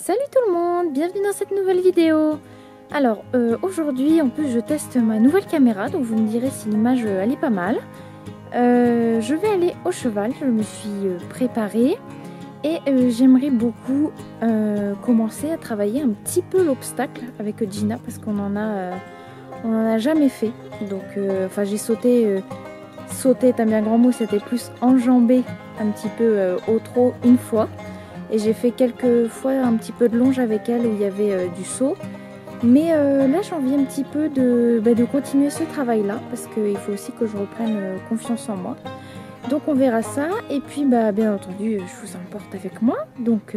Salut tout le monde, bienvenue dans cette nouvelle vidéo. Alors aujourd'hui en plus je teste ma nouvelle caméra, donc vous me direz si l'image elle est pas mal. Je vais aller au cheval, je me suis préparée et j'aimerais beaucoup commencer à travailler un petit peu l'obstacle avec Gina parce qu'on en a jamais fait. Donc enfin j'ai sauté est un bien grand mot, c'était plus enjambé un petit peu au trot une fois. Et j'ai fait quelques fois un petit peu de longe avec elle où il y avait du saut. Mais là j'ai envie un petit peu de continuer ce travail là parce qu'il faut aussi que je reprenne confiance en moi. Donc on verra ça et puis bien entendu je vous emporte avec moi. Donc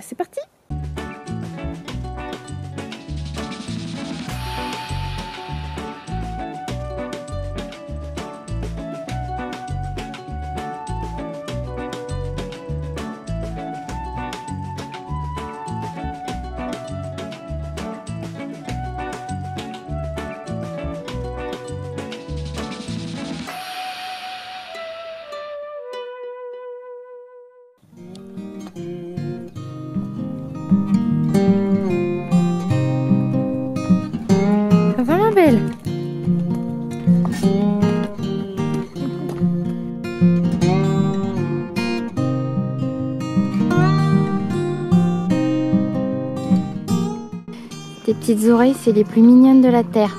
c'est parti. Ça va ma belle? Tes petites oreilles, c'est les plus mignonnes de la terre.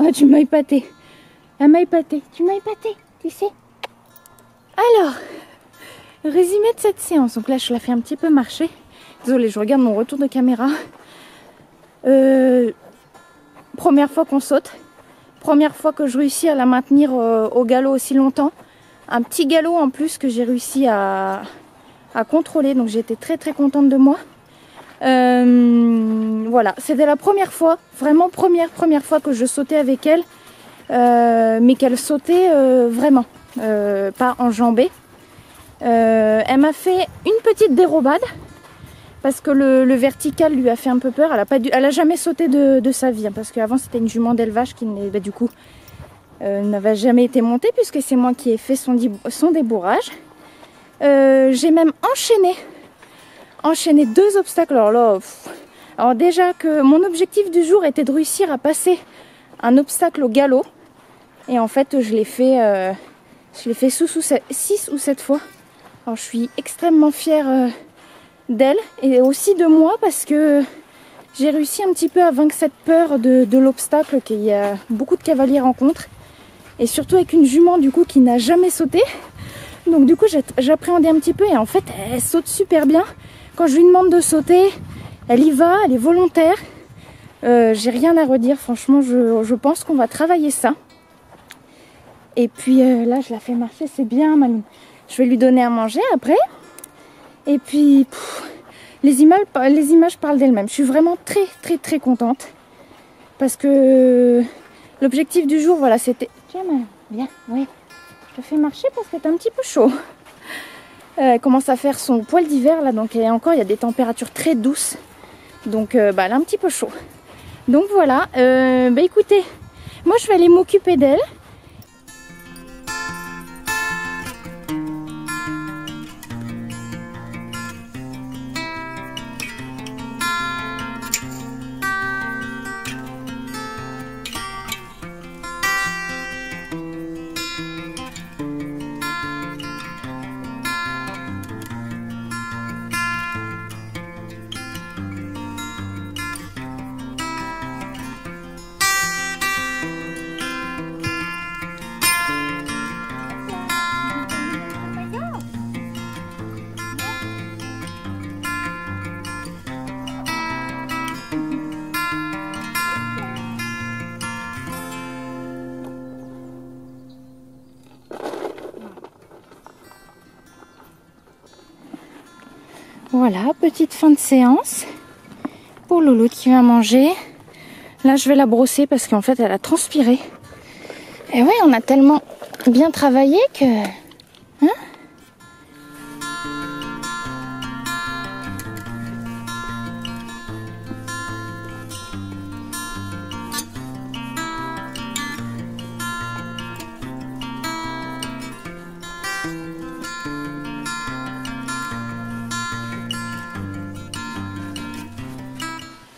Ah, tu m'as épaté. Elle m'a épaté. Tu m'as épaté, tu sais. Alors, résumé de cette séance. Donc là, je la fais un petit peu marcher. Désolée, je regarde mon retour de caméra. Première fois qu'on saute. Première fois que je réussis à la maintenir au galop aussi longtemps. Un petit galop en plus que j'ai réussi à contrôler. Donc j'ai été très très contente de moi. Voilà, c'était la première fois, vraiment première fois que je sautais avec elle. Mais qu'elle sautait vraiment, pas enjambée. Elle m'a fait une petite dérobade. Parce que le vertical lui a fait un peu peur. Elle a jamais sauté de sa vie. Hein, parce qu'avant c'était une jument d'élevage qui du coup n'avait jamais été montée. Puisque c'est moi qui ai fait son débourrage. J'ai même enchaîné 2 obstacles. Alors là, alors déjà que mon objectif du jour était de réussir à passer un obstacle au galop. Et en fait je l'ai fait 6 ou 7 fois. Alors je suis extrêmement fière d'elle et aussi de moi parce que j'ai réussi un petit peu à vaincre cette peur de l'obstacle qu'il y a beaucoup de cavaliers rencontrent et surtout avec une jument du coup qui n'a jamais sauté. Donc du coup j'appréhendais un petit peu et en fait elle saute super bien. Quand je lui demande de sauter, elle y va, elle est volontaire. J'ai rien à redire, franchement je pense qu'on va travailler ça. Et puis là je la fais marcher, c'est bien Malou. Je vais lui donner à manger après. Et puis, les images parlent d'elles-mêmes. Je suis vraiment très contente. Parce que l'objectif du jour, voilà, c'était... Tiens, viens, oui. Je te fais marcher parce que t'es un petit peu chaud. Elle commence à faire son poil d'hiver, là. Donc, il y a des températures très douces. Donc, elle a un petit peu chaud. Donc, voilà. Écoutez, moi, je vais aller m'occuper d'elle. Voilà, petite fin de séance pour Lolo qui va manger. Là, je vais la brosser parce qu'en fait, elle a transpiré. Et ouais, on a tellement bien travaillé que... Hein ?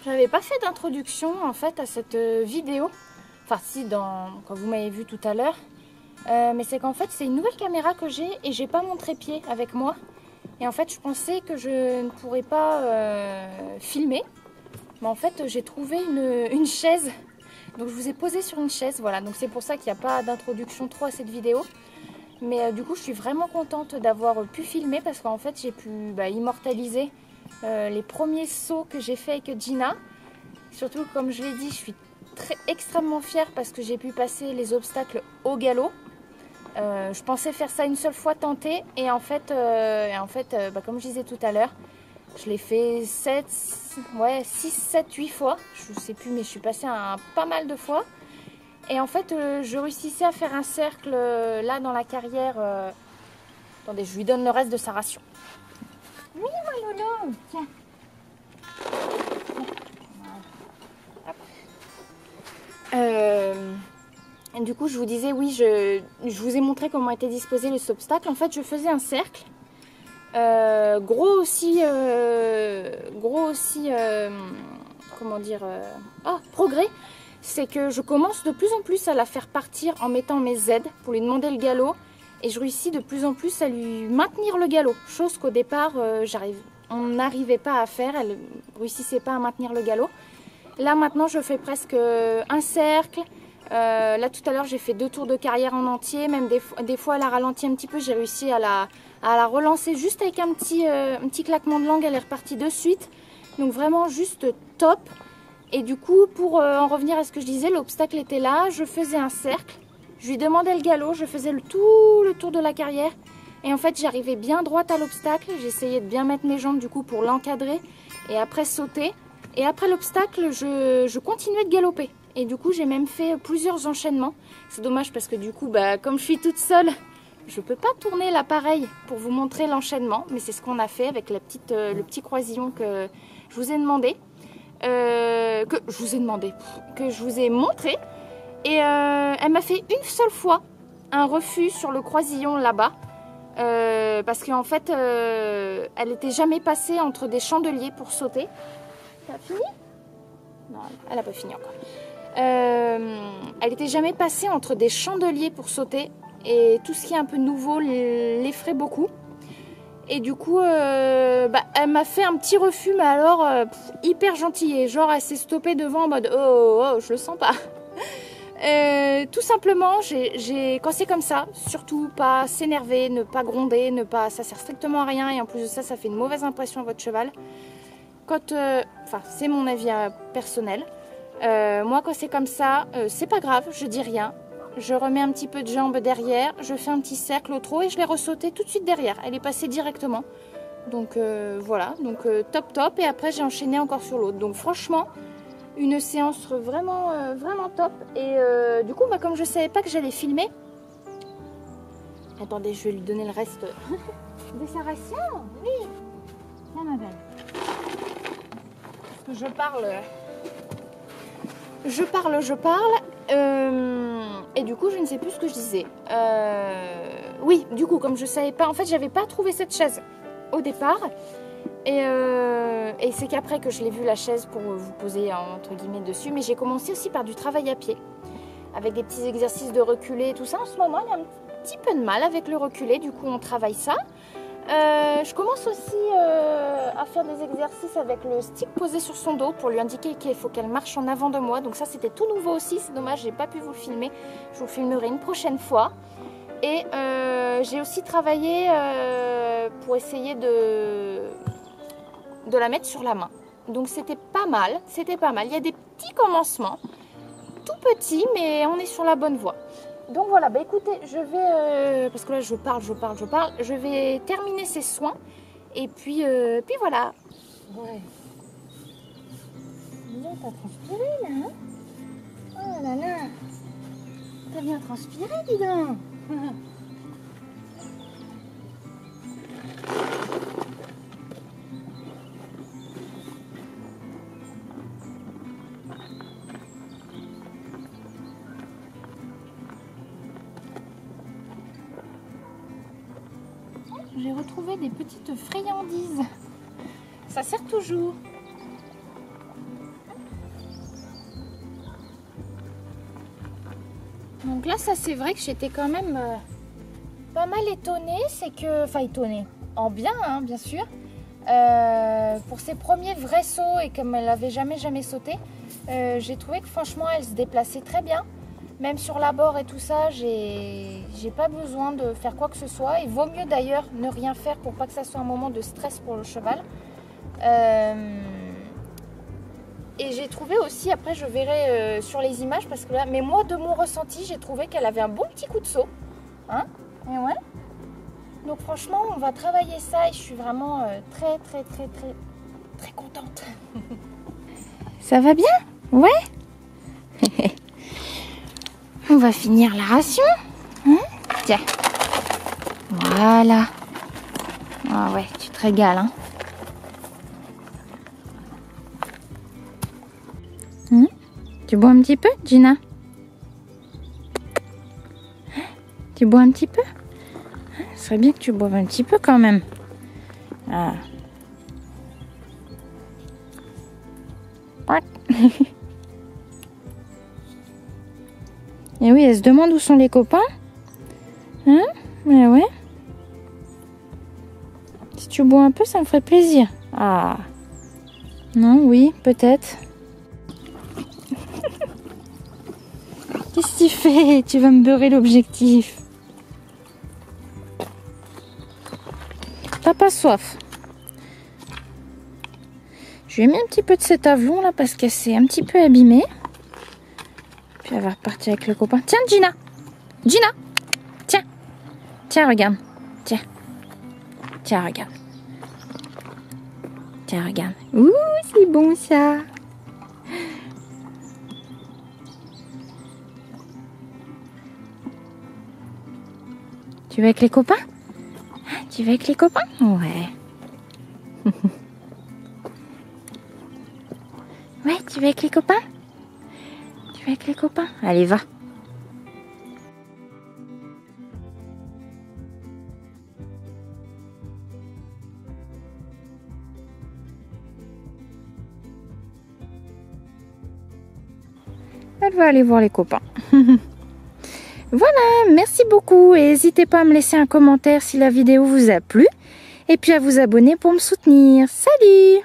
J'avais pas fait d'introduction en fait à cette vidéo. Enfin si, quand vous m'avez vu tout à l'heure. Mais c'est qu'en fait c'est une nouvelle caméra que j'ai et j'ai pas mon trépied avec moi. Et en fait je pensais que je ne pourrais pas filmer. Mais en fait j'ai trouvé une chaise. Donc je vous ai posé sur une chaise. Voilà, donc c'est pour ça qu'il n'y a pas d'introduction trop à cette vidéo. Mais du coup je suis vraiment contente d'avoir pu filmer parce qu'en fait j'ai pu immortaliser les premiers sauts que j'ai fait avec Gina. Surtout comme je l'ai dit, je suis extrêmement fière parce que j'ai pu passer les obstacles au galop. Je pensais faire ça une seule fois, tenter, et en fait, comme je disais tout à l'heure, je l'ai fait 6, 7, 8 fois, je sais plus, mais je suis passée pas mal de fois. Et en fait, je réussissais à faire un cercle là dans la carrière. Attendez, je lui donne le reste de sa ration. Oui, mon Lolo, tiens. Du coup je vous disais oui, je vous ai montré comment était disposé les obstacles. En fait je faisais un cercle gros aussi comment dire, progrès, c'est que je commence de plus en plus à la faire partir en mettant mes aides pour lui demander le galop, et je réussis de plus en plus à lui maintenir le galop, chose qu'au départ on n'arrivait pas à faire, elle réussissait pas à maintenir le galop. Là maintenant je fais presque un cercle, Là tout à l'heure j'ai fait 2 tours de carrière en entier, même des fois elle a ralenti un petit peu, j'ai réussi à la relancer juste avec un petit claquement de langue, elle est repartie de suite. Donc vraiment juste top. Et du coup pour en revenir à ce que je disais, l'obstacle était là, je faisais un cercle, je lui demandais le galop, je faisais le tour de la carrière. Et en fait j'arrivais bien droite à l'obstacle, j'essayais de bien mettre mes jambes du coup pour l'encadrer et après sauter. Et après l'obstacle je continuais de galoper. Et du coup j'ai même fait plusieurs enchaînements. C'est dommage parce que du coup comme je suis toute seule, je peux pas tourner l'appareil pour vous montrer l'enchaînement. Mais c'est ce qu'on a fait avec le petit croisillon que je vous ai demandé. Que je vous ai montré. Et elle m'a fait une seule fois un refus sur le croisillon là-bas. Parce qu'en fait elle n'était jamais passée entre des chandeliers pour sauter. T'as fini? Non, elle n'a pas fini encore. Elle n'était jamais passée entre des chandeliers pour sauter. Et tout ce qui est un peu nouveau l'effraie beaucoup. Et du coup, elle m'a fait un petit refus, mais alors hyper gentil. Et genre, elle s'est stoppée devant en mode oh, je le sens pas. Tout simplement, quand c'est comme ça, surtout pas s'énerver, ne pas gronder, ça sert strictement à rien. Et en plus de ça, ça fait une mauvaise impression à votre cheval. C'est mon avis personnel. Moi, quand c'est comme ça, c'est pas grave, je dis rien. Je remets un petit peu de jambes derrière, je fais un petit cercle au trot et je l'ai ressauté tout de suite derrière. Elle est passée directement. Donc voilà, donc top. Et après, j'ai enchaîné encore sur l'autre. Donc franchement, une séance vraiment top. Et du coup, comme je savais pas que j'allais filmer... Attendez, je vais lui donner le reste de sa ration. Oui, tiens ma belle. Parce que je parle. Et du coup je ne sais plus ce que je disais. Oui, du coup comme je savais pas, en fait j'avais pas trouvé cette chaise au départ. Et c'est qu'après que je l'ai vu la chaise pour vous poser entre guillemets dessus. Mais j'ai commencé aussi par du travail à pied. Avec des petits exercices de reculé et tout ça. En ce moment il y a un petit peu de mal avec le reculé, du coup on travaille ça. Je commence aussi à faire des exercices avec le stick posé sur son dos pour lui indiquer qu'il faut qu'elle marche en avant de moi. Donc ça c'était tout nouveau aussi, c'est dommage, j'ai pas pu vous le filmer. Je vous le filmerai une prochaine fois. Et j'ai aussi travaillé pour essayer de la mettre sur la main. Donc c'était pas mal. Il y a des petits commencements, tout petits, mais on est sur la bonne voie. Donc voilà, écoutez, je vais, parce que là je parle, je vais terminer ces soins, et puis voilà. Ouais. Dis donc, t'as transpiré là, hein? Oh là là, t'as bien transpiré, dis donc. J'ai retrouvé des petites friandises. Ça sert toujours. Donc là, ça c'est vrai que j'étais quand même pas mal étonnée. C'est que, enfin étonnée, en bien, hein, bien sûr. Pour ses premiers vrais sauts et comme elle n'avait jamais sauté, j'ai trouvé que franchement elle se déplaçait très bien. Même sur la bord et tout ça, j'ai pas besoin de faire quoi que ce soit. Il vaut mieux d'ailleurs ne rien faire pour pas que ça soit un moment de stress pour le cheval. Et j'ai trouvé aussi, après je verrai sur les images, parce que là, mais moi de mon ressenti, j'ai trouvé qu'elle avait un bon petit coup de saut. Hein? Et ouais. Donc franchement, on va travailler ça et je suis vraiment très contente. Ça va bien? Ouais. On va finir la ration. Hein? Tiens. Voilà. Ah ouais, tu te régales, hein. Tu bois un petit peu, Gina? Tu bois un petit peu? Ce serait bien que tu boives un petit peu quand même. Ah. Et oui, elle se demande où sont les copains. Hein? Mais ouais. Si tu bois un peu, ça me ferait plaisir. Ah. Non, oui, peut-être. Qu'est-ce que tu fais? Tu vas me beurrer l'objectif. T'as pas soif? Je lui ai mis un petit peu de cet avelon là parce qu'elle s'est un petit peu abîmée. Puis elle va repartir avec le copain. Tiens Gina! Gina! Tiens! Tiens, regarde. Tiens. Tiens, regarde. Tiens, regarde. Ouh, c'est bon ça! Tu vas avec les copains? Tu vas avec les copains? Ouais. Ouais, tu vas avec les copains? Tu vas avec les copains? Allez, va. Elle va aller voir les copains. Voilà, merci beaucoup et n'hésitez pas à me laisser un commentaire si la vidéo vous a plu et puis à vous abonner pour me soutenir. Salut!